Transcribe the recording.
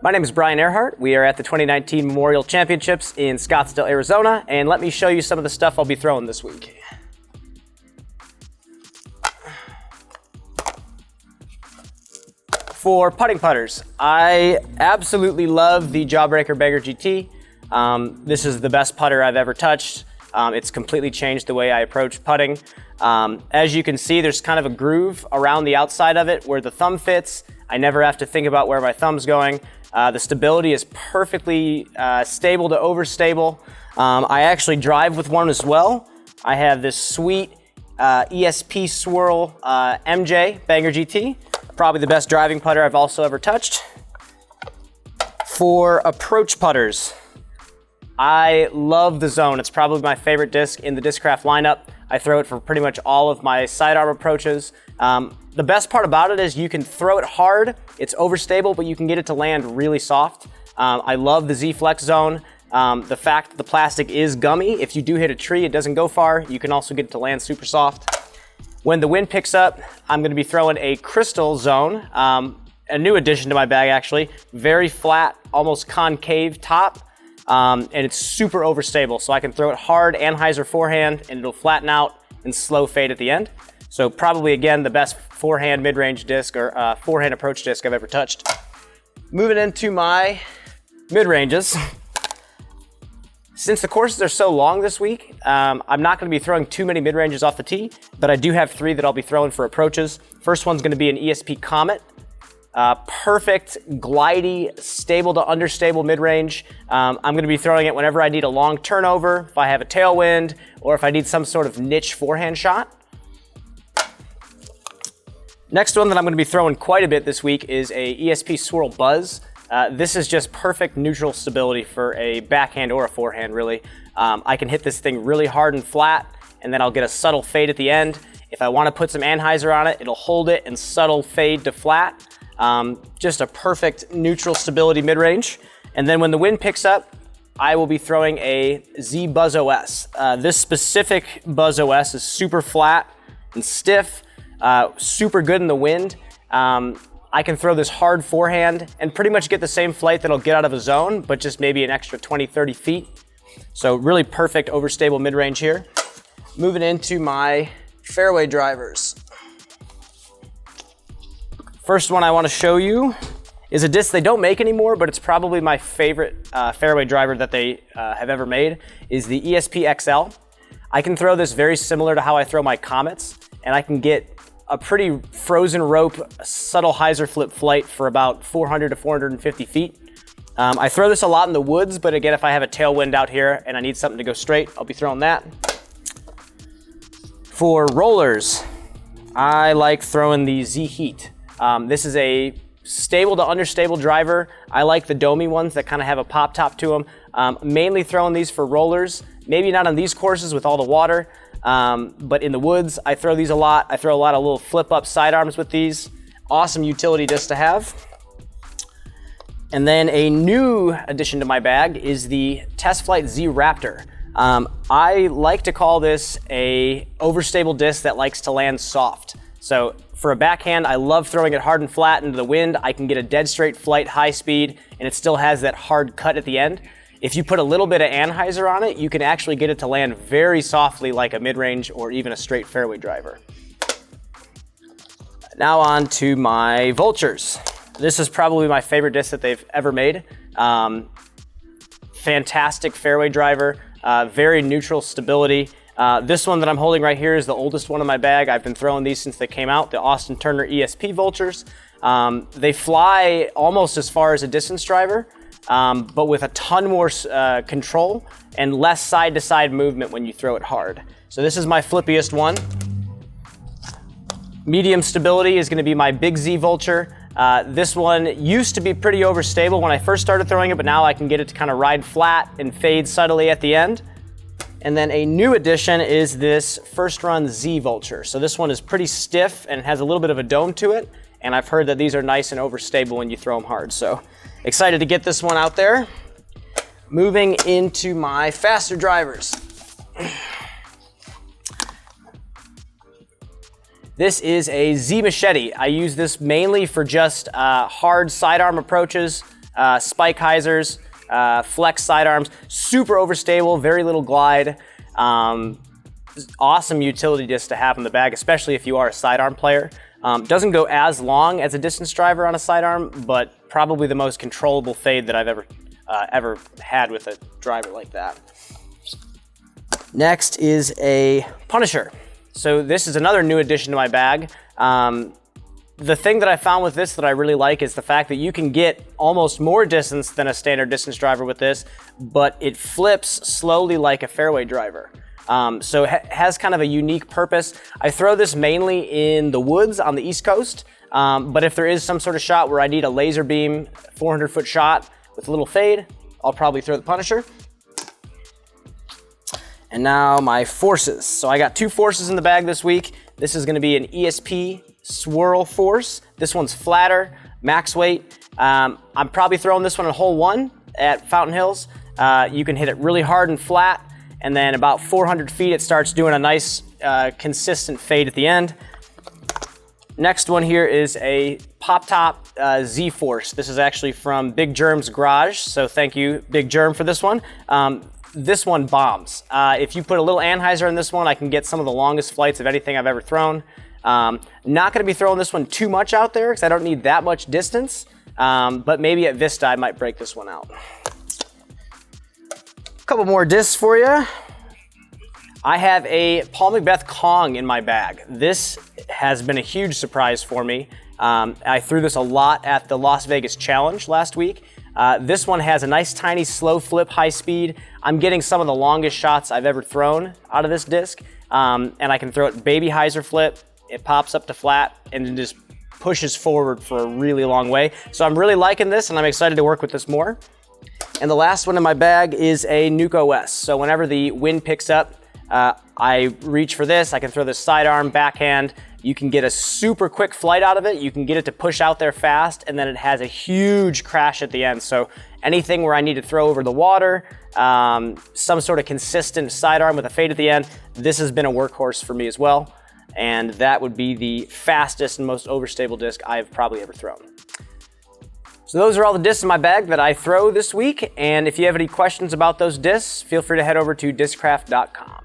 My name is Brian Earhart. We are at the 2019 Memorial Championships in Scottsdale, Arizona, and let me show you some of the stuff I'll be throwing this week. For putting putters, I absolutely love the Jawbreaker Banger GT. This is the best putter I've ever touched. It's completely changed the way I approach putting. As you can see, there's kind of a groove around the outside of it where the thumb fits. I never have to think about where my thumb's going. The stability is perfectly stable to overstable. I actually drive with one as well. I have this sweet ESP Swirl MJ Banger GT. Probably the best driving putter I've also ever touched. For approach putters, I love the Zone. It's probably my favorite disc in the Discraft lineup. I throw it for pretty much all of my sidearm approaches. The best part about it is you can throw it hard, it's overstable, but you can get it to land really soft. I love the Z Flex Zone. The fact that the plastic is gummy, if you do hit a tree, it doesn't go far. You can also get it to land super soft. When the wind picks up, I'm gonna be throwing a Crystal Zone, a new addition to my bag actually. Very flat, almost concave top. And it's super overstable, so I can throw it hard anhyzer forehand and it'll flatten out and slow fade at the end. So probably, again, the best forehand mid-range disc or forehand approach disc I've ever touched. Moving into my mid-ranges. Since the courses are so long this week, I'm not going to be throwing too many mid-ranges off the tee, but I do have 3 that I'll be throwing for approaches. First one's going to be an ESP Comet. Perfect, glidey, stable to understable mid-range. I'm going to be throwing it whenever I need a long turnover, if I have a tailwind, or if I need some sort of niche forehand shot. Next one that I'm going to be throwing quite a bit this week is a ESP Swirl Buzz. This is just perfect neutral stability for a backhand or a forehand, really. I can hit this thing really hard and flat, and then I'll get a subtle fade at the end. If I want to put some anhyzer on it, it'll hold it and subtle fade to flat. Just a perfect neutral stability mid-range. And then when the wind picks up, I will be throwing a Z Buzz OS. This specific Buzz OS is super flat and stiff, super good in the wind. I can throw this hard forehand and pretty much get the same flight that I'll get out of a zone, but just maybe an extra 20, 30 feet. So really perfect overstable mid-range here. Moving into my fairway drivers. First one I want to show you is a disc they don't make anymore, but it's probably my favorite fairway driver that they have ever made, is the ESP XL. I can throw this very similar to how I throw my Comets, and I can get a pretty frozen rope, subtle hyzer flip flight for about 400 to 450 feet. I throw this a lot in the woods, but again, if I have a tailwind out here and I need something to go straight, I'll be throwing that. For rollers, I like throwing the Z Heat. This is a stable to understable driver. I like the domey ones that kind of have a pop top to them. Mainly throwing these for rollers, maybe not on these courses with all the water, but in the woods, I throw these a lot. I throw a lot of little flip up sidearms with these. Awesome utility disc to have. And then a new addition to my bag is the Test Flight Z Raptor. I like to call this a overstable disc that likes to land soft. So for a backhand, I love throwing it hard and flat into the wind. I can get a dead straight flight, high speed, and it still has that hard cut at the end. If you put a little bit of anhyzer on it, you can actually get it to land very softly like a mid-range or even a straight fairway driver. Now on to my Vultures. This is probably my favorite disc that they've ever made. Fantastic fairway driver, very neutral stability. This one that I'm holding right here is the oldest one in my bag. I've been throwing these since they came out, the Austin Turner ESP Vultures. They fly almost as far as a distance driver, but with a ton more control and less side-to-side movement when you throw it hard. So this is my flippiest one. Medium stability is going to be my Big Z Vulture. This one used to be pretty overstable when I first started throwing it, but now I can get it to kind of ride flat and fade subtly at the end. And then a new addition is this First Run Z Vulture. So this one is pretty stiff and has a little bit of a dome to it. And I've heard that these are nice and overstable when you throw them hard. So excited to get this one out there. Moving into my faster drivers. This is a Z Machete. I use this mainly for just hard sidearm approaches. spike hyzers, flex sidearms, super overstable, very little glide. Awesome utility disc to have in the bag, especially if you are a sidearm player. Doesn't go as long as a distance driver on a sidearm, but probably the most controllable fade that I've ever had with a driver like that. Next is a Punisher. So this is another new addition to my bag. The thing that I found with this that I really like is the fact that you can get almost more distance than a standard distance driver with this, but it flips slowly like a fairway driver. So it has kind of a unique purpose. I throw this mainly in the woods on the East Coast, but if there is some sort of shot where I need a laser beam 400-foot shot with a little fade, I'll probably throw the Punisher. And now my forces. So I got 2 forces in the bag this week. This is gonna be an ESP swirl force. This one's flatter, max weight. I'm probably throwing this one in hole 1 at Fountain Hills. You can hit it really hard and flat, and then about 400 feet it starts doing a nice consistent fade at the end. Next one here is a Pop Top Z-Force. This is actually from Big Germ's garage, so thank you, Big Germ, for this one. This one bombs. If you put a little anhyzer in this one, I can get some of the longest flights of anything I've ever thrown. Not gonna be throwing this one too much out there because I don't need that much distance, but maybe at Vista I might break this one out. A couple more discs for you. I have a Paul Macbeth Kong in my bag. This has been a huge surprise for me. I threw this a lot at the Las Vegas Challenge last week. This one has a nice tiny slow flip, high speed. I'm getting some of the longest shots I've ever thrown out of this disc, and I can throw it baby hyzer flip. It pops up to flat and then just pushes forward for a really long way. So I'm really liking this and I'm excited to work with this more. And the last one in my bag is a Nuke OS. So whenever the wind picks up, I reach for this. I can throw this sidearm, backhand. You can get a super quick flight out of it. You can get it to push out there fast, and then it has a huge crash at the end. So anything where I need to throw over the water, some sort of consistent sidearm with a fade at the end, this has been a workhorse for me as well. And that would be the fastest and most overstable disc I've probably ever thrown. So those are all the discs in my bag that I throw this week. And if you have any questions about those discs, feel free to head over to discraft.com.